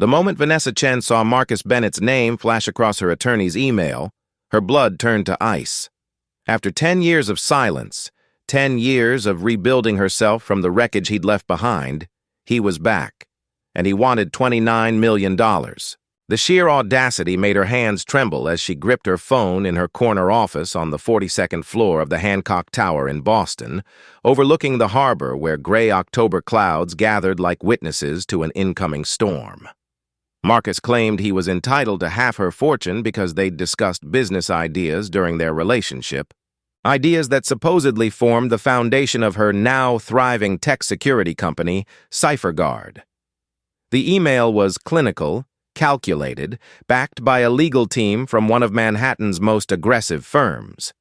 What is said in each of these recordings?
The moment Vanessa Chen saw Marcus Bennett's name flash across her attorney's email, her blood turned to ice. After 10 years of silence, 10 years of rebuilding herself from the wreckage he'd left behind, he was back, and he wanted $29 million. The sheer audacity made her hands tremble as she gripped her phone in her corner office on the 42nd floor of the Hancock Tower in Boston, overlooking the harbor where gray October clouds gathered like witnesses to an incoming storm. Marcus claimed he was entitled to half her fortune because they'd discussed business ideas during their relationship, ideas that supposedly formed the foundation of her now thriving tech security company, CipherGuard. The email was clinical, calculated, backed by a legal team from one of Manhattan's most aggressive firms.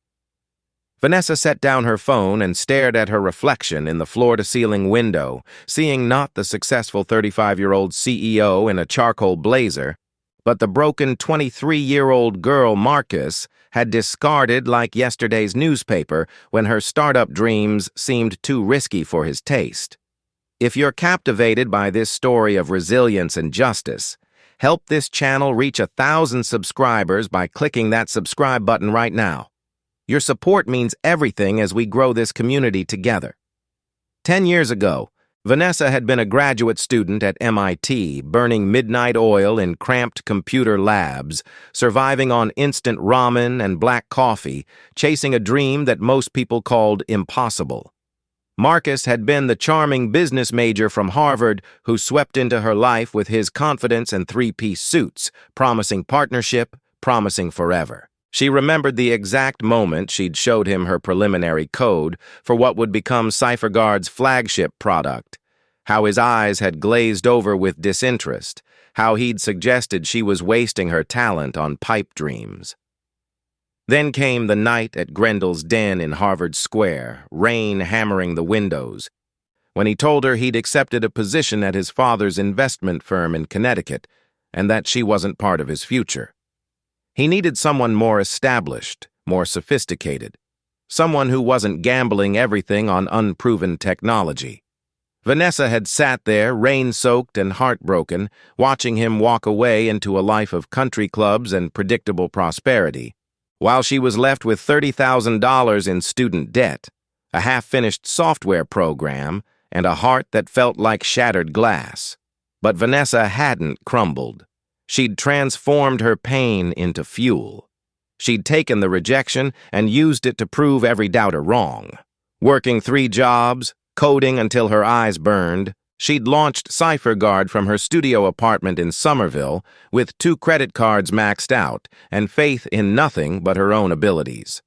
Vanessa set down her phone and stared at her reflection in the floor-to-ceiling window, seeing not the successful 35-year-old CEO in a charcoal blazer, but the broken 23-year-old girl Marcus had discarded like yesterday's newspaper when her startup dreams seemed too risky for his taste. If you're captivated by this story of resilience and justice, help this channel reach 1,000 subscribers by clicking that subscribe button right now. Your support means everything as we grow this community together. 10 years ago, Vanessa had been a graduate student at MIT, burning midnight oil in cramped computer labs, surviving on instant ramen and black coffee, chasing a dream that most people called impossible. Marcus had been the charming business major from Harvard who swept into her life with his confidence and three-piece suits, promising partnership, promising forever. She remembered the exact moment she'd showed him her preliminary code for what would become CipherGuard's flagship product, how his eyes had glazed over with disinterest, how he'd suggested she was wasting her talent on pipe dreams. Then came the night at Grendel's den in Harvard Square, rain hammering the windows, when he told her he'd accepted a position at his father's investment firm in Connecticut and that she wasn't part of his future. He needed someone more established, more sophisticated, someone who wasn't gambling everything on unproven technology. Vanessa had sat there, rain-soaked and heartbroken, watching him walk away into a life of country clubs and predictable prosperity, while she was left with $30,000 in student debt, a half-finished software program, and a heart that felt like shattered glass. But Vanessa hadn't crumbled. She'd transformed her pain into fuel. She'd taken the rejection and used it to prove every doubter wrong. Working 3 jobs, coding until her eyes burned, she'd launched CipherGuard from her studio apartment in Somerville with 2 credit cards maxed out and faith in nothing but her own abilities.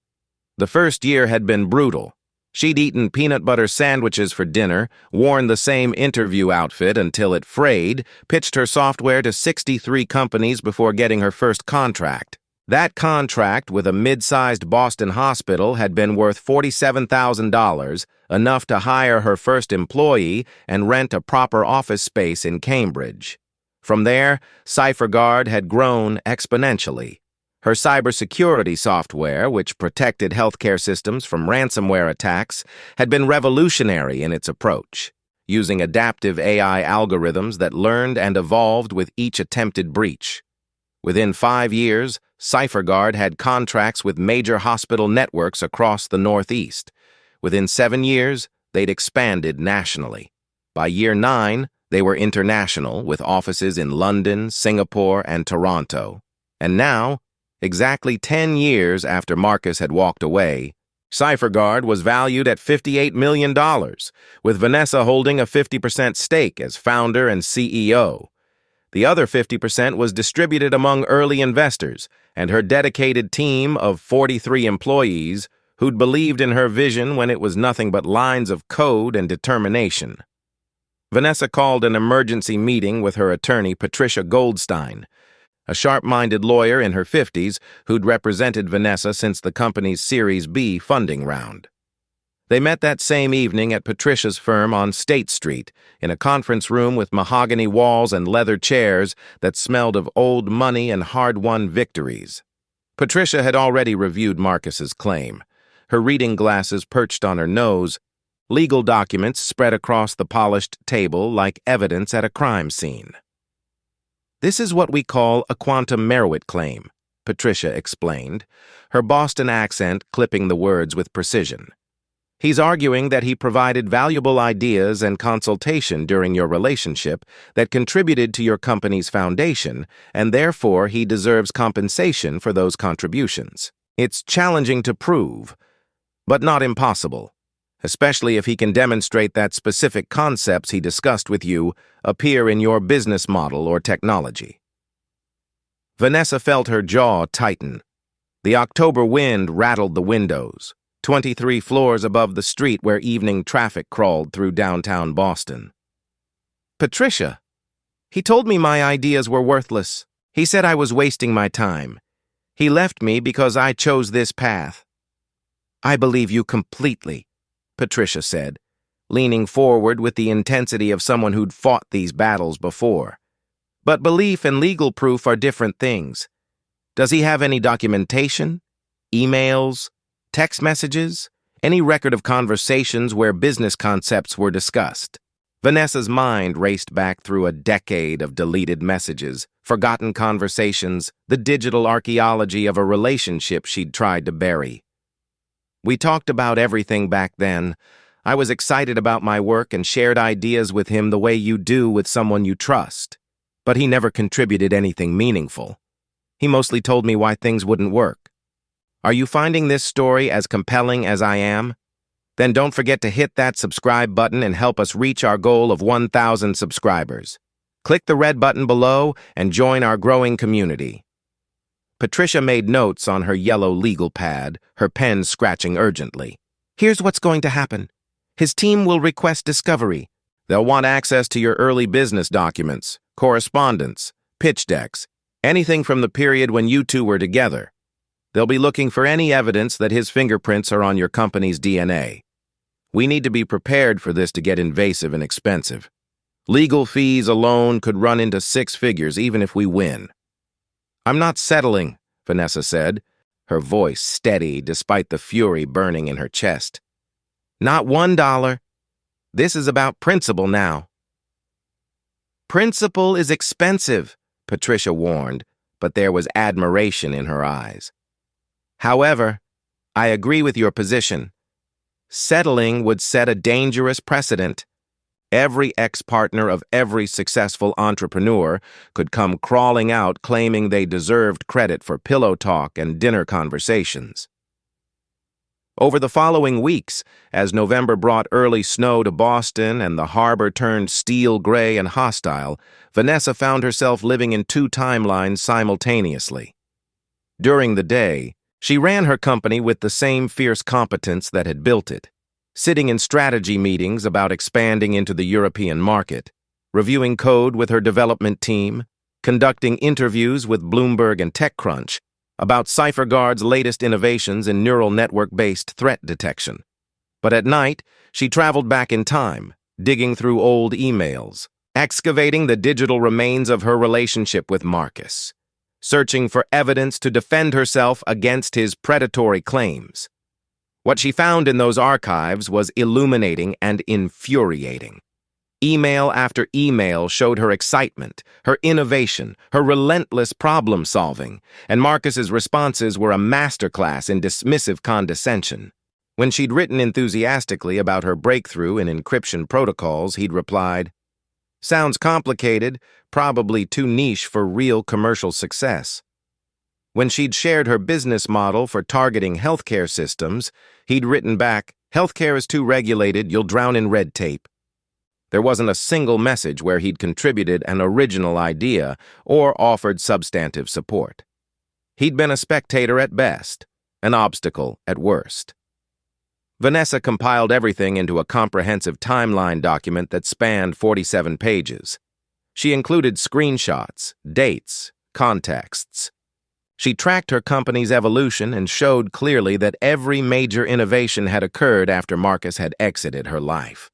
The first year had been brutal. She'd eaten peanut butter sandwiches for dinner, worn the same interview outfit until it frayed, pitched her software to 63 companies before getting her first contract. That contract with a mid-sized Boston hospital had been worth $47,000, enough to hire her first employee and rent a proper office space in Cambridge. From there, CipherGuard had grown exponentially. Her cybersecurity software, which protected healthcare systems from ransomware attacks, had been revolutionary in its approach, using adaptive AI algorithms that learned and evolved with each attempted breach. Within 5 years, CipherGuard had contracts with major hospital networks across the Northeast. Within 7 years, they'd expanded nationally. By year 9, they were international, with offices in London, Singapore, and Toronto. And now, exactly 10 years after Marcus had walked away, CipherGuard was valued at $58 million, with Vanessa holding a 50% stake as founder and CEO. The other 50% was distributed among early investors and her dedicated team of 43 employees who'd believed in her vision when it was nothing but lines of code and determination. Vanessa called an emergency meeting with her attorney, Patricia Goldstein, a sharp-minded lawyer in her 50s who'd represented Vanessa since the company's Series B funding round. They met that same evening at Patricia's firm on State Street, in a conference room with mahogany walls and leather chairs that smelled of old money and hard-won victories. Patricia had already reviewed Marcus's claim, her reading glasses perched on her nose, legal documents spread across the polished table like evidence at a crime scene. This is what we call a quantum Merowith claim, Patricia explained, her Boston accent clipping the words with precision. He's arguing that he provided valuable ideas and consultation during your relationship that contributed to your company's foundation, and therefore he deserves compensation for those contributions. It's challenging to prove, but not impossible, especially if he can demonstrate that specific concepts he discussed with you appear in your business model or technology. Vanessa felt her jaw tighten. The October wind rattled the windows, 23 floors above the street where evening traffic crawled through downtown Boston. Patricia, he told me my ideas were worthless. He said I was wasting my time. He left me because I chose this path. I believe you completely, Patricia said, leaning forward with the intensity of someone who'd fought these battles before. But belief and legal proof are different things. Does he have any documentation? Emails? Text messages? Any record of conversations where business concepts were discussed? Vanessa's mind raced back through a decade of deleted messages, forgotten conversations, the digital archaeology of a relationship she'd tried to bury. We talked about everything back then. I was excited about my work and shared ideas with him the way you do with someone you trust. But he never contributed anything meaningful. He mostly told me why things wouldn't work. Are you finding this story as compelling as I am? Then don't forget to hit that subscribe button and help us reach our goal of 1,000 subscribers. Click the red button below and join our growing community. Patricia made notes on her yellow legal pad, her pen scratching urgently. Here's what's going to happen. His team will request discovery. They'll want access to your early business documents, correspondence, pitch decks, anything from the period when you two were together. They'll be looking for any evidence that his fingerprints are on your company's DNA. We need to be prepared for this to get invasive and expensive. Legal fees alone could run into 6 figures even if we win. I'm not settling, Vanessa said, her voice steady despite the fury burning in her chest. Not $1. This is about principle now. Principle is expensive, Patricia warned, but there was admiration in her eyes. However, I agree with your position. Settling would set a dangerous precedent. Every ex-partner of every successful entrepreneur could come crawling out claiming they deserved credit for pillow talk and dinner conversations. Over the following weeks, as November brought early snow to Boston and the harbor turned steel gray and hostile, Vanessa found herself living in 2 timelines simultaneously. During the day, she ran her company with the same fierce competence that had built it, sitting in strategy meetings about expanding into the European market, reviewing code with her development team, conducting interviews with Bloomberg and TechCrunch about CipherGuard's latest innovations in neural network-based threat detection. But at night, she traveled back in time, digging through old emails, excavating the digital remains of her relationship with Marcus, searching for evidence to defend herself against his predatory claims. What she found in those archives was illuminating and infuriating. Email after email showed her excitement, her innovation, her relentless problem-solving, and Marcus's responses were a masterclass in dismissive condescension. When she'd written enthusiastically about her breakthrough in encryption protocols, he'd replied, "Sounds complicated, probably too niche for real commercial success." When she'd shared her business model for targeting healthcare systems, he'd written back, "Healthcare is too regulated, you'll drown in red tape." There wasn't a single message where he'd contributed an original idea or offered substantive support. He'd been a spectator at best, an obstacle at worst. Vanessa compiled everything into a comprehensive timeline document that spanned 47 pages. She included screenshots, dates, contexts. She tracked her company's evolution and showed clearly that every major innovation had occurred after Marcus had exited her life.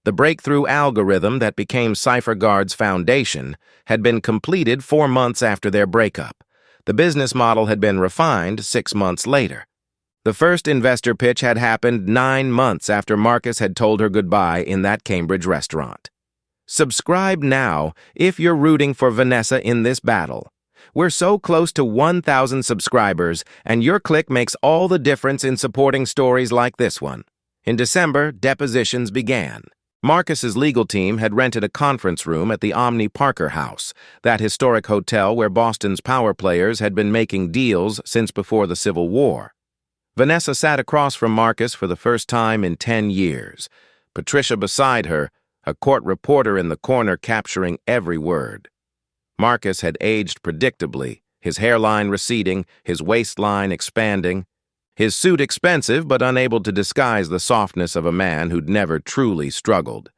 The breakthrough algorithm that became CipherGuard's foundation had been completed 4 months after their breakup. The business model had been refined 6 months later. The first investor pitch had happened 9 months after Marcus had told her goodbye in that Cambridge restaurant. Subscribe now if you're rooting for Vanessa in this battle. We're so close to 1,000 subscribers, and your click makes all the difference in supporting stories like this one. In December, depositions began. Marcus's legal team had rented a conference room at the Omni Parker House, that historic hotel where Boston's power players had been making deals since before the Civil War. Vanessa sat across from Marcus for the first time in 10 years. Patricia beside her, a court reporter in the corner capturing every word. Marcus had aged predictably, his hairline receding, his waistline expanding, his suit expensive but unable to disguise the softness of a man who'd never truly struggled.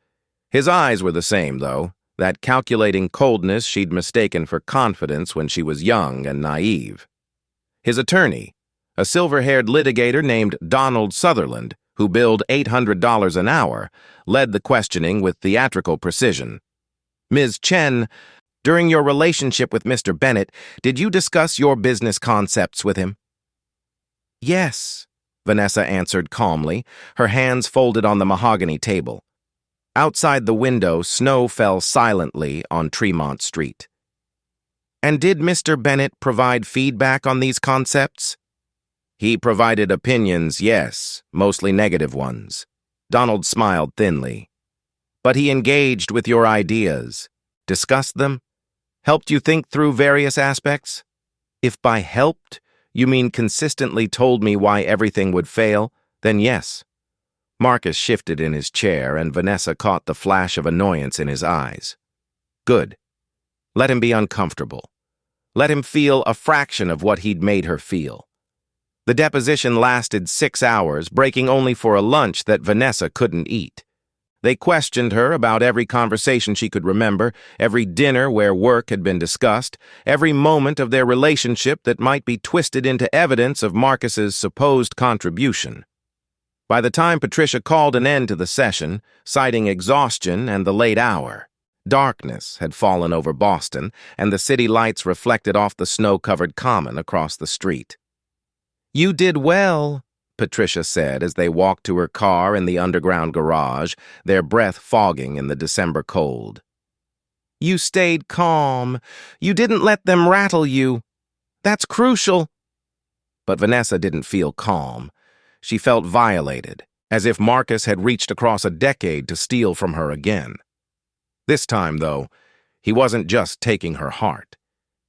His eyes were the same, though, that calculating coldness she'd mistaken for confidence when she was young and naive. His attorney, a silver-haired litigator named Donald Sutherland, who billed $800 an hour, led the questioning with theatrical precision. Ms. Chen, during your relationship with Mr. Bennett, did you discuss your business concepts with him? Yes, Vanessa answered calmly, her hands folded on the mahogany table. Outside the window, snow fell silently on Tremont Street. And did Mr. Bennett provide feedback on these concepts? He provided opinions, yes, mostly negative ones. Donald smiled thinly. But he engaged with your ideas, discussed them, helped you think through various aspects? If by helped, you mean consistently told me why everything would fail, then yes. Marcus shifted in his chair, and Vanessa caught the flash of annoyance in his eyes. Good. Let him be uncomfortable. Let him feel a fraction of what he'd made her feel. The deposition lasted 6 hours, breaking only for a lunch that Vanessa couldn't eat. They questioned her about every conversation she could remember, every dinner where work had been discussed, every moment of their relationship that might be twisted into evidence of Marcus's supposed contribution. By the time Patricia called an end to the session, citing exhaustion and the late hour, darkness had fallen over Boston, and the city lights reflected off the snow-covered common across the street. You did well, Patricia said as they walked to her car in the underground garage, their breath fogging in the December cold. You stayed calm. You didn't let them rattle you. That's crucial. But Vanessa didn't feel calm. She felt violated, as if Marcus had reached across a decade to steal from her again. This time, though, he wasn't just taking her heart.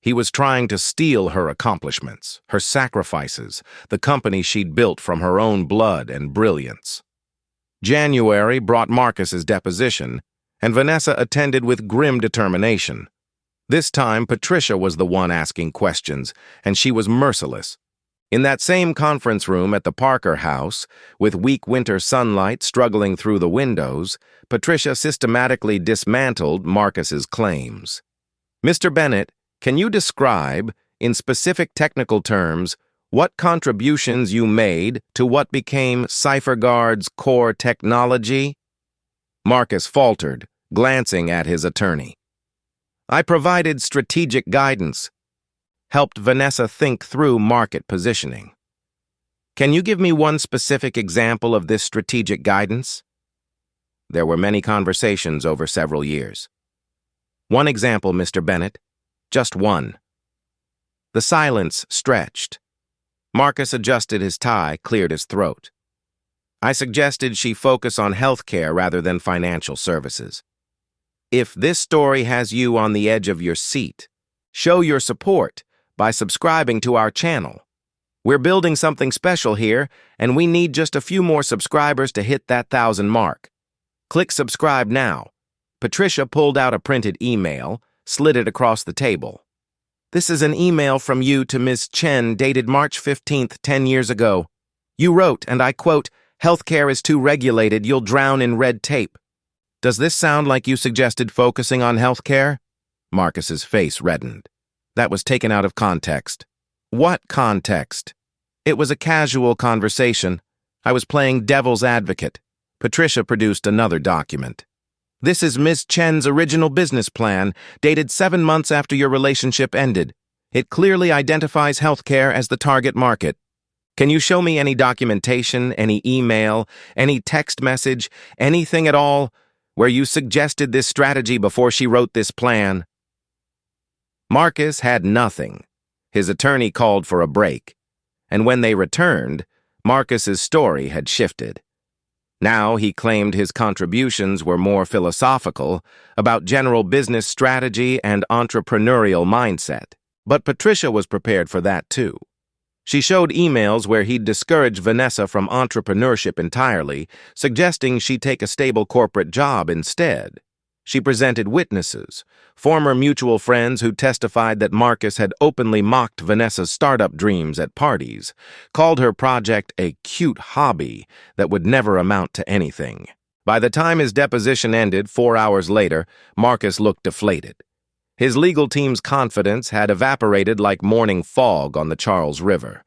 He was trying to steal her accomplishments, her sacrifices, the company she'd built from her own blood and brilliance. January brought Marcus's deposition, and Vanessa attended with grim determination. This time, Patricia was the one asking questions, and she was merciless. In that same conference room at the Parker House, with weak winter sunlight struggling through the windows, Patricia systematically dismantled Marcus's claims. Mr. Bennett, can you describe, in specific technical terms, what contributions you made to what became CipherGuard's core technology? Marcus faltered, glancing at his attorney. I provided strategic guidance, helped Vanessa think through market positioning. Can you give me one specific example of this strategic guidance? There were many conversations over several years. One example, Mr. Bennett. Just one. The silence stretched. Marcus adjusted his tie, cleared his throat. I suggested she focus on healthcare rather than financial services. If this story has you on the edge of your seat, show your support by subscribing to our channel. We're building something special here, and we need just a few more subscribers to hit that 1,000 mark. Click subscribe now. Patricia pulled out a printed email, slid it across the table. This is an email from you to Ms. Chen dated March 15th, 10 years ago. You wrote, and I quote, "Healthcare is too regulated, you'll drown in red tape." Does this sound like you suggested focusing on healthcare? Marcus's face reddened. That was taken out of context. What context? It was a casual conversation. I was playing devil's advocate. Patricia produced another document. This is Ms. Chen's original business plan, dated 7 months after your relationship ended. It clearly identifies healthcare as the target market. Can you show me any documentation, any email, any text message, anything at all, where you suggested this strategy before she wrote this plan? Marcus had nothing. His attorney called for a break, and when they returned, Marcus's story had shifted. Now he claimed his contributions were more philosophical, about general business strategy and entrepreneurial mindset. But Patricia was prepared for that too. She showed emails where he'd discouraged Vanessa from entrepreneurship entirely, suggesting she take a stable corporate job instead. She presented witnesses, former mutual friends who testified that Marcus had openly mocked Vanessa's startup dreams at parties, called her project a cute hobby that would never amount to anything. By the time his deposition ended 4 hours later, Marcus looked deflated. His legal team's confidence had evaporated like morning fog on the Charles River.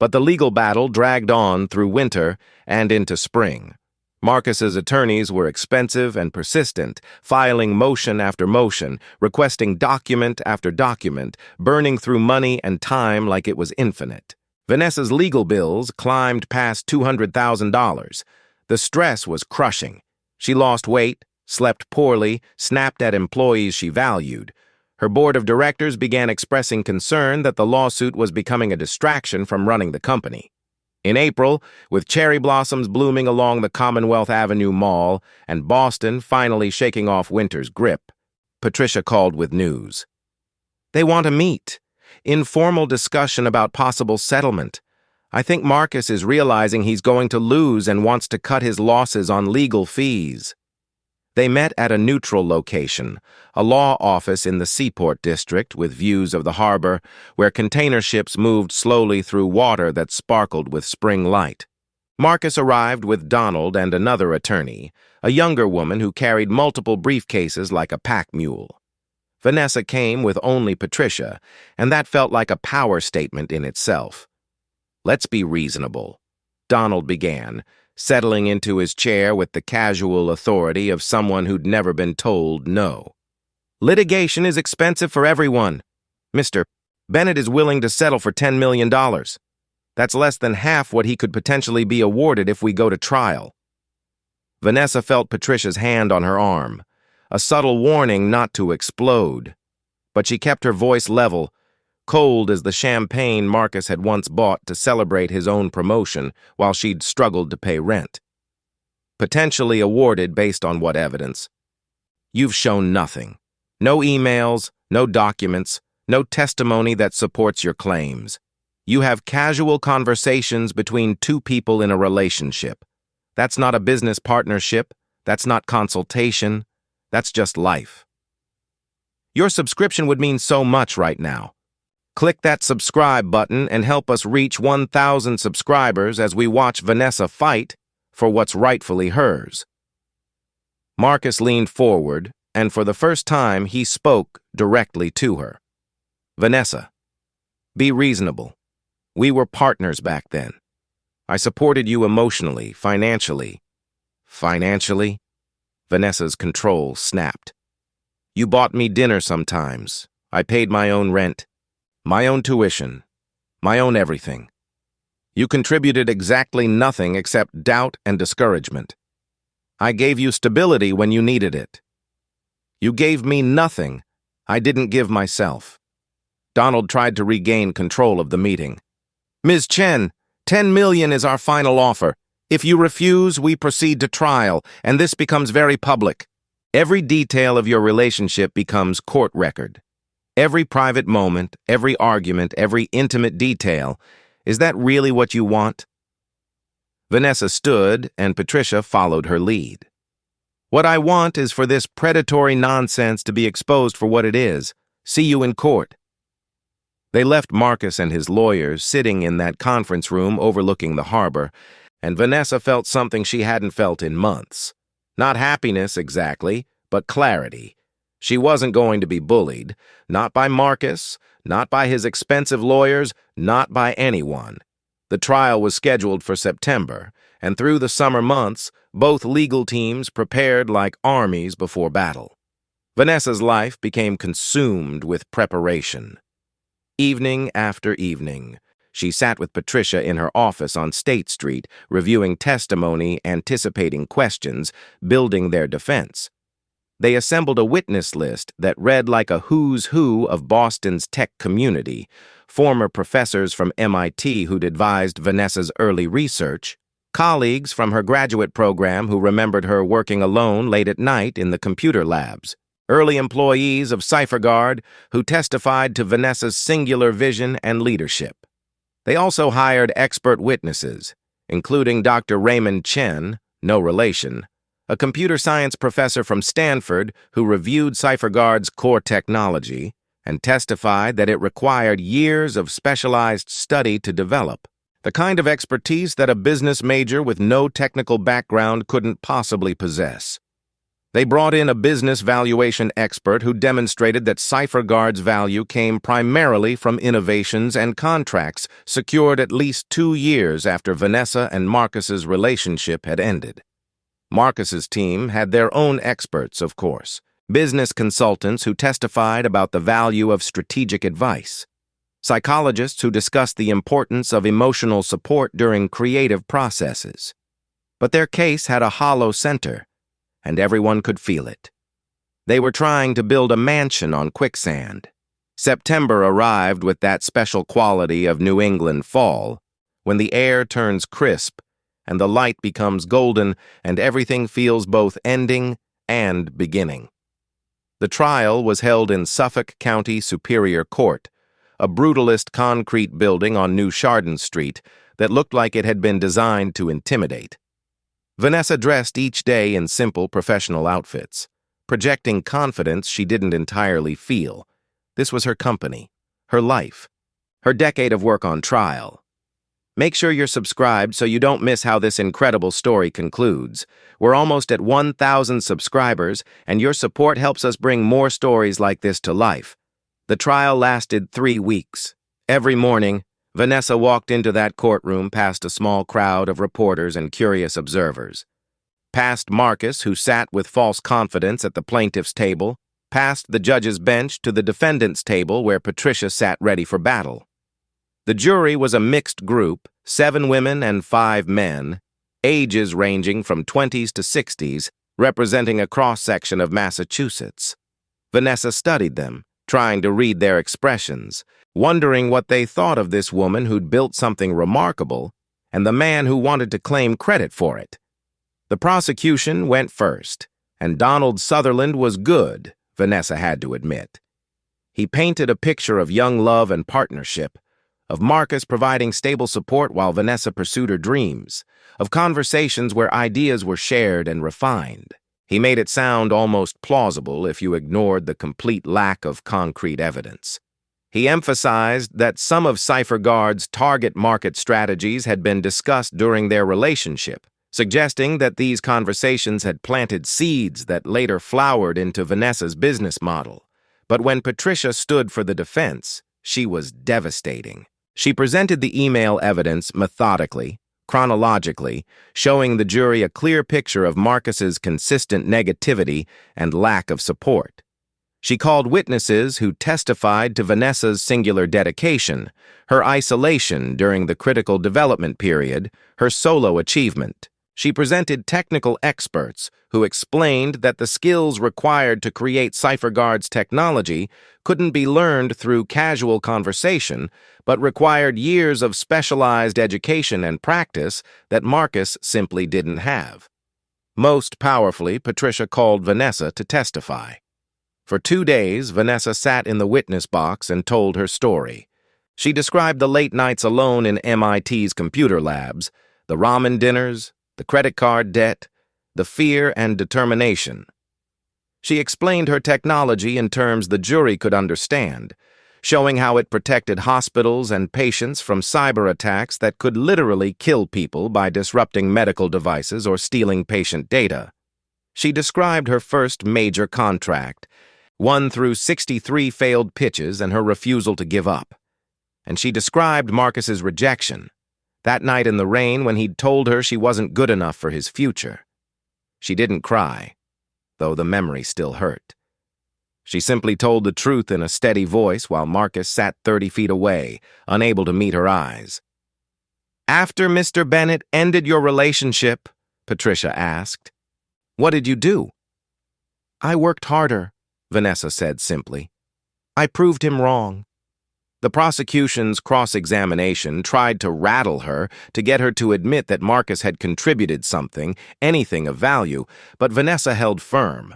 But the legal battle dragged on through winter and into spring. Marcus's attorneys were expensive and persistent, filing motion after motion, requesting document after document, burning through money and time like it was infinite. Vanessa's legal bills climbed past $200,000. The stress was crushing. She lost weight, slept poorly, snapped at employees she valued. Her board of directors began expressing concern that the lawsuit was becoming a distraction from running the company. In April, with cherry blossoms blooming along the Commonwealth Avenue Mall and Boston finally shaking off winter's grip, Patricia called with news. They want to meet. Informal discussion about possible settlement. I think Marcus is realizing he's going to lose and wants to cut his losses on legal fees. They met at a neutral location, a law office in the Seaport District with views of the harbor, where container ships moved slowly through water that sparkled with spring light. Marcus arrived with Donald and another attorney, a younger woman who carried multiple briefcases like a pack mule. Vanessa came with only Patricia, and that felt like a power statement in itself. "Let's be reasonable," Donald began, settling into his chair with the casual authority of someone who'd never been told no. "Litigation is expensive for everyone. Mr. Bennett is willing to settle for $10 million. That's less than half what he could potentially be awarded if we go to trial." Vanessa felt Patricia's hand on her arm, a subtle warning not to explode. But she kept her voice level, cold as the champagne Marcus had once bought to celebrate his own promotion while she'd struggled to pay rent. "Potentially awarded based on what evidence? You've shown nothing. No emails, no documents, no testimony that supports your claims. You have casual conversations between two people in a relationship. That's not a business partnership. That's not consultation. That's just life. Your subscription would mean so much right now. Click that subscribe button and help us reach 1,000 subscribers as we watch Vanessa fight for what's rightfully hers." Marcus leaned forward, and for the first time he spoke directly to her. "Vanessa, be reasonable. We were partners back then. I supported you emotionally, financially." "Financially?" Vanessa's control snapped. "You bought me dinner sometimes. I paid my own rent. My own tuition, my own everything. You contributed exactly nothing except doubt and discouragement. I gave you stability when you needed it. You gave me nothing I didn't give myself." Donald tried to regain control of the meeting. "Ms. Chen, $10 million is our final offer. If you refuse, we proceed to trial, and this becomes very public. Every detail of your relationship becomes court record. Every private moment, every argument, every intimate detail. Is that really what you want?" Vanessa stood, and Patricia followed her lead. "What I want is for this predatory nonsense to be exposed for what it is. See you in court." They left Marcus and his lawyers sitting in that conference room overlooking the harbor, and Vanessa felt something she hadn't felt in months. Not happiness exactly, but clarity. She wasn't going to be bullied, not by Marcus, not by his expensive lawyers, not by anyone. The trial was scheduled for September, and through the summer months, both legal teams prepared like armies before battle. Vanessa's life became consumed with preparation. Evening after evening, She sat with Patricia in her office on State Street, reviewing testimony, anticipating questions, building their defense. They assembled a witness list that read like a who's who of Boston's tech community, former professors from MIT who'd advised Vanessa's early research, colleagues from her graduate program who remembered her working alone late at night in the computer labs, early employees of CipherGuard who testified to Vanessa's singular vision and leadership. They also hired expert witnesses, including Dr. Raymond Chen, no relation, a computer science professor from Stanford who reviewed CipherGuard's core technology and testified that it required years of specialized study to develop, the kind of expertise that a business major with no technical background couldn't possibly possess. They brought in a business valuation expert who demonstrated that CipherGuard's value came primarily from innovations and contracts secured at least 2 years after Vanessa and Marcus's relationship had ended. Marcus's team had their own experts, of course, business consultants who testified about the value of strategic advice, psychologists who discussed the importance of emotional support during creative processes. But their case had a hollow center, and everyone could feel it. They were trying to build a mansion on quicksand. September arrived with that special quality of New England fall, when the air turns crisp and the light becomes golden and everything feels both ending and beginning. The trial was held in Suffolk County Superior Court, a brutalist concrete building on New Chardon Street that looked like it had been designed to intimidate. Vanessa dressed each day in simple professional outfits, projecting confidence she didn't entirely feel. This was her company, her life, her decade of work on trial. Make sure you're subscribed so you don't miss how this incredible story concludes. We're almost at 1,000 subscribers, and your support helps us bring more stories like this to life. The trial lasted 3 weeks. Every morning, Vanessa walked into that courtroom past a small crowd of reporters and curious observers. Past Marcus, who sat with false confidence at the plaintiff's table, past the judge's bench to the defendant's table where Patricia sat ready for battle. The jury was a mixed group, 7 women and 5 men, ages ranging from 20s to 60s, representing a cross-section of Massachusetts. Vanessa studied them, trying to read their expressions, wondering what they thought of this woman who'd built something remarkable and the man who wanted to claim credit for it. The prosecution went first, and Donald Sutherland was good, Vanessa had to admit. He painted a picture of young love and partnership, of Marcus providing stable support while Vanessa pursued her dreams, of conversations where ideas were shared and refined. He made it sound almost plausible if you ignored the complete lack of concrete evidence. He emphasized that some of CipherGuard's target market strategies had been discussed during their relationship, suggesting that these conversations had planted seeds that later flowered into Vanessa's business model. But when Patricia stood for the defense, she was devastating. She presented the email evidence methodically, chronologically, showing the jury a clear picture of Marcus's consistent negativity and lack of support. She called witnesses who testified to Vanessa's singular dedication, her isolation during the critical development period, her solo achievement. She presented technical experts who explained that the skills required to create CipherGuard's technology couldn't be learned through casual conversation, but required years of specialized education and practice that Marcus simply didn't have. Most powerfully, Patricia called Vanessa to testify. For 2 days, Vanessa sat in the witness box and told her story. She described the late nights alone in MIT's computer labs, the ramen dinners, the credit card debt, the fear and determination. She explained her technology in terms the jury could understand, showing how it protected hospitals and patients from cyber attacks that could literally kill people by disrupting medical devices or stealing patient data. She described her first major contract, won through 63 failed pitches and her refusal to give up. And she described Marcus's rejection, that night in the rain when he'd told her she wasn't good enough for his future. She didn't cry, though the memory still hurt. She simply told the truth in a steady voice while Marcus sat 30 feet away, unable to meet her eyes. "After Mr. Bennett ended your relationship," Patricia asked, "what did you do?" "I worked harder," Vanessa said simply. "I proved him wrong." The prosecution's cross-examination tried to rattle her to get her to admit that Marcus had contributed something, anything of value, but Vanessa held firm.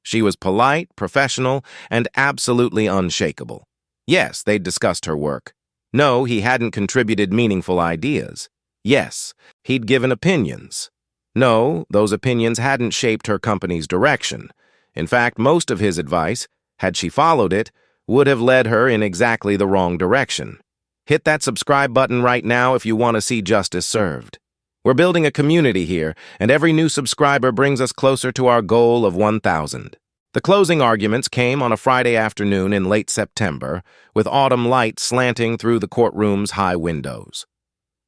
She was polite, professional, and absolutely unshakable. Yes, they'd discussed her work. No, he hadn't contributed meaningful ideas. Yes, he'd given opinions. No, those opinions hadn't shaped her company's direction. In fact, most of his advice, had she followed it, would have led her in exactly the wrong direction. Hit that subscribe button right now if you want to see justice served. We're building a community here, and every new subscriber brings us closer to our goal of 1,000. The closing arguments came on a Friday afternoon in late September, with autumn light slanting through the courtroom's high windows.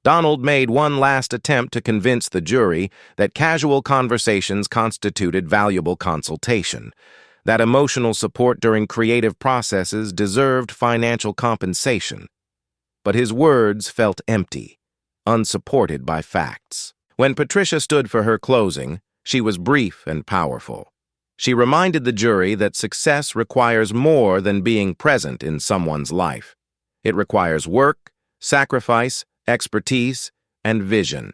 Donald made one last attempt to convince the jury that casual conversations constituted valuable consultation, that emotional support during creative processes deserved financial compensation. But his words felt empty, unsupported by facts. When Patricia stood for her closing, she was brief and powerful. She reminded the jury that success requires more than being present in someone's life. It requires work, sacrifice, expertise, and vision.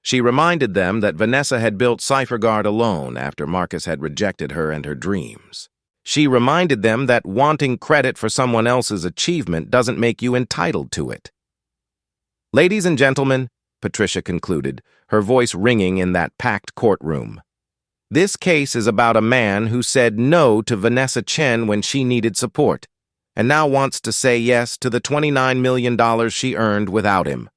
She reminded them that Vanessa had built CipherGuard alone after Marcus had rejected her and her dreams. She reminded them that wanting credit for someone else's achievement doesn't make you entitled to it. "Ladies and gentlemen," Patricia concluded, her voice ringing in that packed courtroom, "this case is about a man who said no to Vanessa Chen when she needed support, and now wants to say yes to the $29 million she earned without him.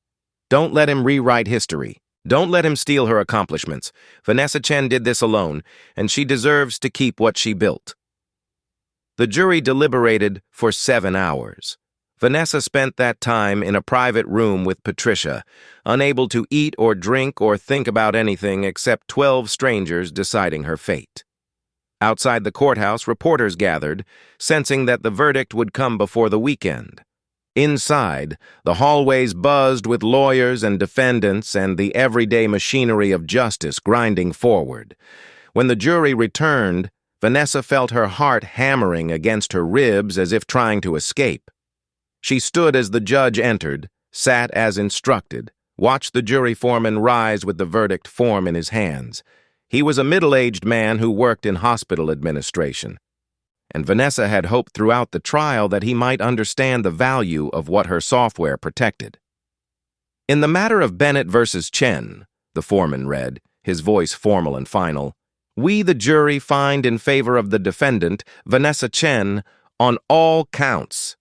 Don't let him rewrite history. Don't let him steal her accomplishments. Vanessa Chen did this alone, and she deserves to keep what she built." The jury deliberated for 7 hours. Vanessa spent that time in a private room with Patricia, unable to eat or drink or think about anything except 12 strangers deciding her fate. Outside the courthouse, reporters gathered, sensing that the verdict would come before the weekend. Inside, the hallways buzzed with lawyers and defendants and the everyday machinery of justice grinding forward. When the jury returned, Vanessa felt her heart hammering against her ribs as if trying to escape. She stood as the judge entered, sat as instructed, watched the jury foreman rise with the verdict form in his hands. He was a middle-aged man who worked in hospital administration, and Vanessa had hoped throughout the trial that he might understand the value of what her software protected. "In the matter of Bennett versus Chen," the foreman read, his voice formal and final, "we, the jury, find in favor of the defendant, Vanessa Chen, on all counts."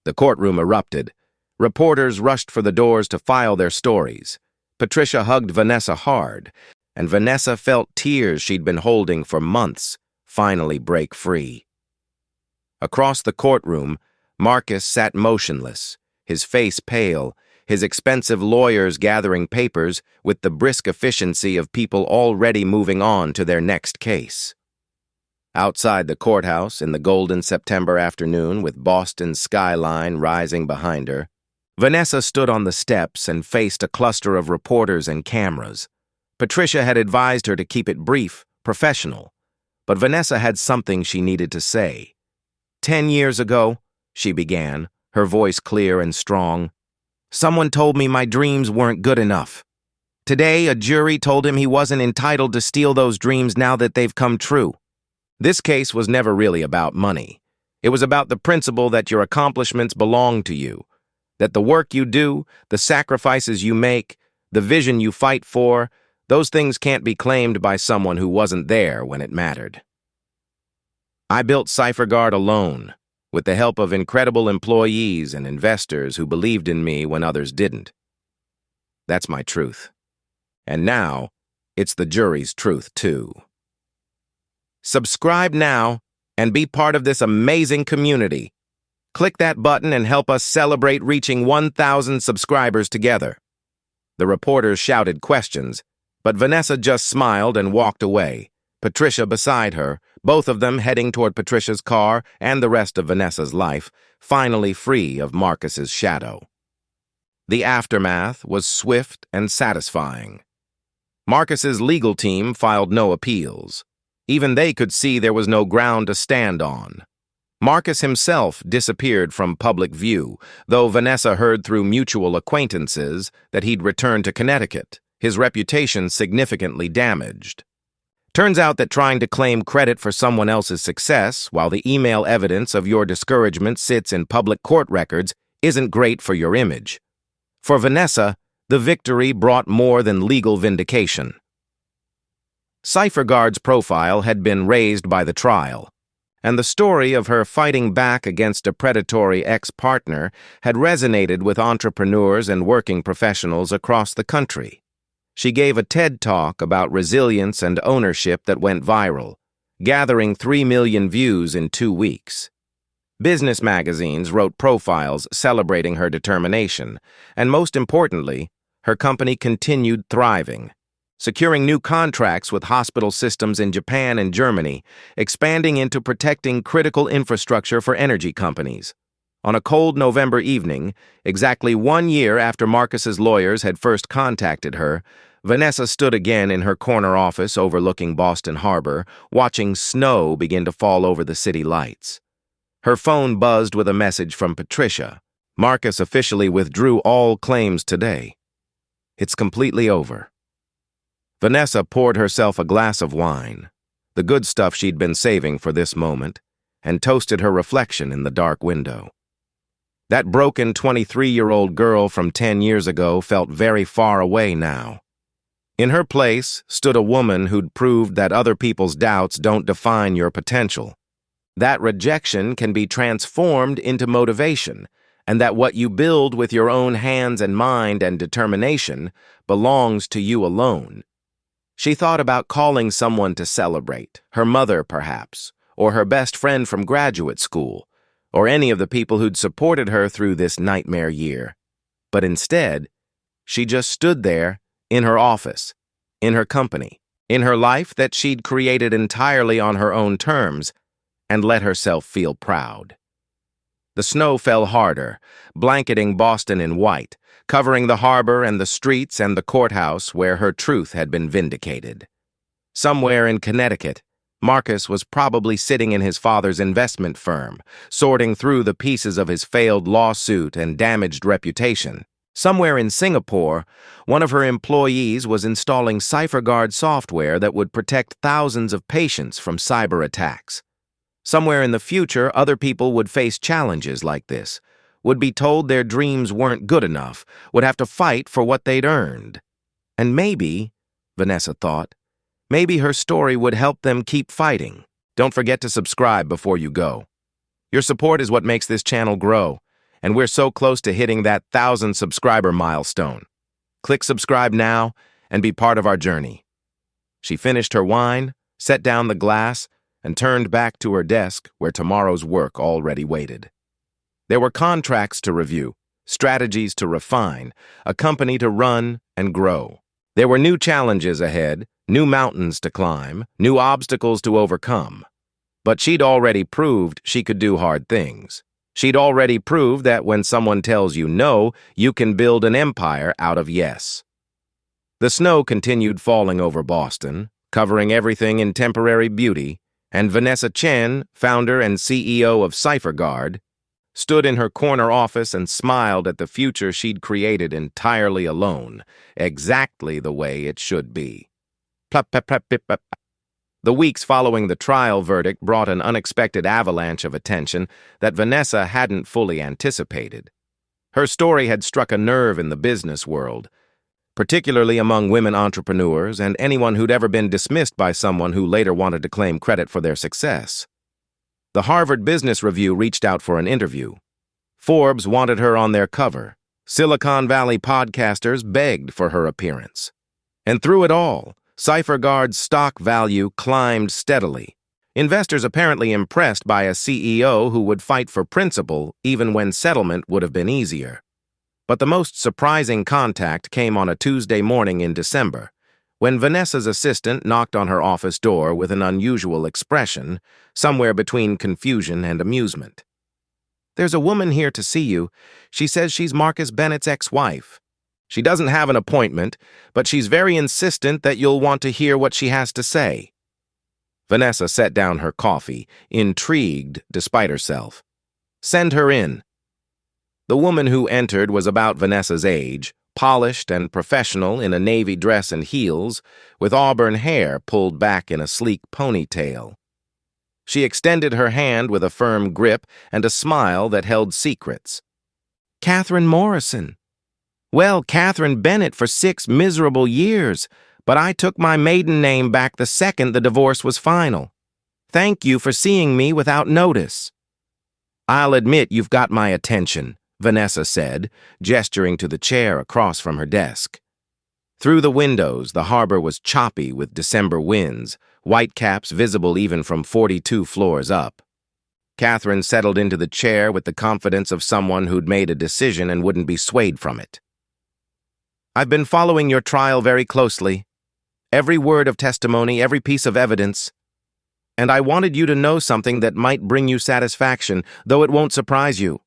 The courtroom erupted. Reporters rushed for the doors to file their stories. Patricia hugged Vanessa hard, and Vanessa felt tears she'd been holding for months finally break free. Across the courtroom, Marcus sat motionless, his face pale, his expensive lawyers gathering papers with the brisk efficiency of people already moving on to their next case. Outside the courthouse, in the golden September afternoon with Boston's skyline rising behind her, Vanessa stood on the steps and faced a cluster of reporters and cameras. Patricia had advised her to keep it brief, professional, but Vanessa had something she needed to say. 10 years ago, she began, her voice clear and strong, someone told me my dreams weren't good enough. Today, a jury told him he wasn't entitled to steal those dreams now that they've come true. This case was never really about money. It was about the principle that your accomplishments belong to you, that the work you do, the sacrifices you make, the vision you fight for, those things can't be claimed by someone who wasn't there when it mattered. I built CipherGuard alone, with the help of incredible employees and investors who believed in me when others didn't. That's my truth. And now, it's the jury's truth, too. Subscribe now and be part of this amazing community. Click that button and help us celebrate reaching 1,000 subscribers together. The reporters shouted questions, but Vanessa just smiled and walked away, Patricia beside her, both of them heading toward Patricia's car and the rest of Vanessa's life, finally free of Marcus's shadow. The aftermath was swift and satisfying. Marcus's legal team filed no appeals. Even they could see there was no ground to stand on. Marcus himself disappeared from public view, though Vanessa heard through mutual acquaintances that he'd returned to Connecticut, his reputation significantly damaged. Turns out that trying to claim credit for someone else's success while the email evidence of your discouragement sits in public court records isn't great for your image. For Vanessa, the victory brought more than legal vindication. CipherGuard's profile had been raised by the trial, and the story of her fighting back against a predatory ex-partner had resonated with entrepreneurs and working professionals across the country. She gave a TED Talk about resilience and ownership that went viral, gathering 3 million views in 2 weeks. Business magazines wrote profiles celebrating her determination, and most importantly, her company continued thriving, securing new contracts with hospital systems in Japan and Germany, expanding into protecting critical infrastructure for energy companies. On a cold November evening, exactly 1 year after Marcus's lawyers had first contacted her, Vanessa stood again in her corner office overlooking Boston Harbor, watching snow begin to fall over the city lights. Her phone buzzed with a message from Patricia. Marcus officially withdrew all claims today. It's completely over. Vanessa poured herself a glass of wine, the good stuff she'd been saving for this moment, and toasted her reflection in the dark window. That broken 23-year-old girl from 10 years ago felt very far away now. In her place stood a woman who'd proved that other people's doubts don't define your potential, that rejection can be transformed into motivation, and that what you build with your own hands and mind and determination belongs to you alone. She thought about calling someone to celebrate, her mother perhaps, or her best friend from graduate school, or any of the people who'd supported her through this nightmare year. But instead, she just stood there, in her office, in her company, in her life that she'd created entirely on her own terms, and let herself feel proud. The snow fell harder, blanketing Boston in white, covering the harbor and the streets and the courthouse where her truth had been vindicated. Somewhere in Connecticut, Marcus was probably sitting in his father's investment firm, sorting through the pieces of his failed lawsuit and damaged reputation. Somewhere in Singapore, one of her employees was installing CipherGuard software that would protect thousands of patients from cyber attacks. Somewhere in the future, other people would face challenges like this, would be told their dreams weren't good enough, would have to fight for what they'd earned. And maybe, Vanessa thought, maybe her story would help them keep fighting. Don't forget to subscribe before you go. Your support is what makes this channel grow, and we're so close to hitting that 1,000 subscriber milestone. Click subscribe now and be part of our journey. She finished her wine, set down the glass, and turned back to her desk where tomorrow's work already waited. There were contracts to review, strategies to refine, a company to run and grow. There were new challenges ahead, new mountains to climb, new obstacles to overcome. But she'd already proved she could do hard things. She'd already proved that when someone tells you no, you can build an empire out of yes. The snow continued falling over Boston, covering everything in temporary beauty, and Vanessa Chen, founder and CEO of CipherGuard, stood in her corner office and smiled at the future she'd created entirely alone, exactly the way it should be. The weeks following the trial verdict brought an unexpected avalanche of attention that Vanessa hadn't fully anticipated. Her story had struck a nerve in the business world, particularly among women entrepreneurs and anyone who'd ever been dismissed by someone who later wanted to claim credit for their success. The Harvard Business Review reached out for an interview. Forbes wanted her on their cover. Silicon Valley podcasters begged for her appearance. And through it all, CipherGuard's stock value climbed steadily. Investors apparently impressed by a CEO who would fight for principle even when settlement would have been easier. But the most surprising contact came on a Tuesday morning in December, when Vanessa's assistant knocked on her office door with an unusual expression, somewhere between confusion and amusement. "There's a woman here to see you. She says she's Marcus Bennett's ex-wife. She doesn't have an appointment, but she's very insistent that you'll want to hear what she has to say." Vanessa set down her coffee, intrigued despite herself. "Send her in." The woman who entered was about Vanessa's age, polished and professional in a navy dress and heels, with auburn hair pulled back in a sleek ponytail. She extended her hand with a firm grip and a smile that held secrets. "Catherine Morrison. Well, Catherine Bennett for 6 miserable years, but I took my maiden name back the second the divorce was final. Thank you for seeing me without notice." "I'll admit you've got my attention," Vanessa said, gesturing to the chair across from her desk. Through the windows, the harbor was choppy with December winds, whitecaps visible even from 42 floors up. Catherine settled into the chair with the confidence of someone who'd made a decision and wouldn't be swayed from it. "I've been following your trial very closely. Every word of testimony, every piece of evidence. And I wanted you to know something that might bring you satisfaction, though it won't surprise you.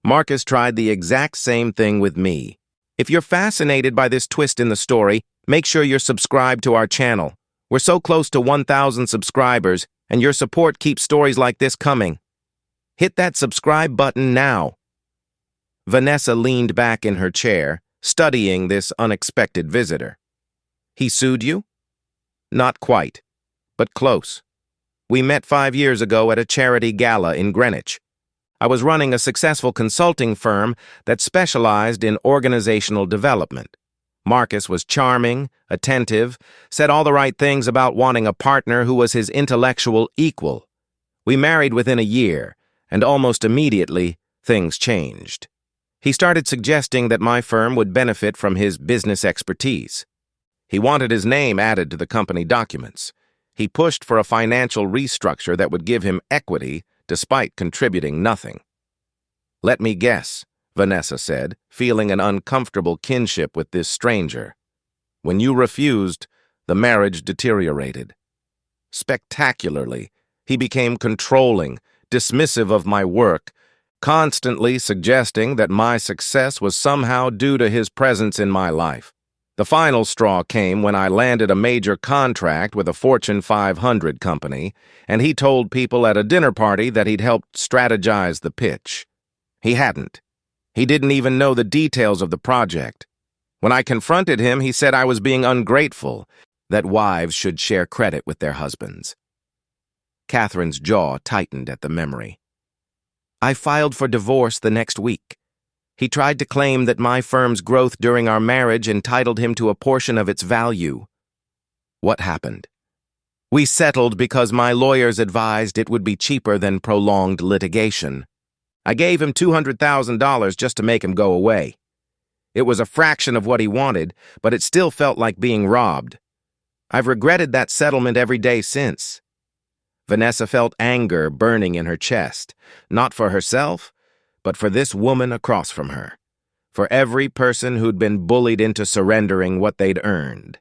Marcus tried the exact same thing with me. If you're fascinated by this twist in the story, make sure you're subscribed to our channel. We're so close to 1,000 subscribers, and your support keeps stories like this coming. Hit that subscribe button now." Vanessa leaned back in her chair, studying this unexpected visitor. "He sued you?" "Not quite, but close. We met 5 years ago at a charity gala in Greenwich. I was running a successful consulting firm that specialized in organizational development. Marcus was charming, attentive, said all the right things about wanting a partner who was his intellectual equal. We married within a year, and almost immediately, things changed. He started suggesting that my firm would benefit from his business expertise. He wanted his name added to the company documents. He pushed for a financial restructure that would give him equity despite contributing nothing. "Let me guess," Vanessa said, feeling an uncomfortable kinship with this stranger. "When you refused, the marriage deteriorated. Spectacularly, he became controlling, dismissive of my work, constantly suggesting that my success was somehow due to his presence in my life. The final straw came when I landed a major contract with a Fortune 500 company, and he told people at a dinner party that he'd helped strategize the pitch. He hadn't. He didn't even know the details of the project. When I confronted him, he said I was being ungrateful, that wives should share credit with their husbands." Catherine's jaw tightened at the memory. "I filed for divorce the next week. He tried to claim that my firm's growth during our marriage entitled him to a portion of its value." "What happened?" "We settled because my lawyers advised it would be cheaper than prolonged litigation. I gave him $200,000 just to make him go away. It was a fraction of what he wanted, but it still felt like being robbed. I've regretted that settlement every day since." Vanessa felt anger burning in her chest, not for herself, but for this woman across from her, for every person who'd been bullied into surrendering what they'd earned.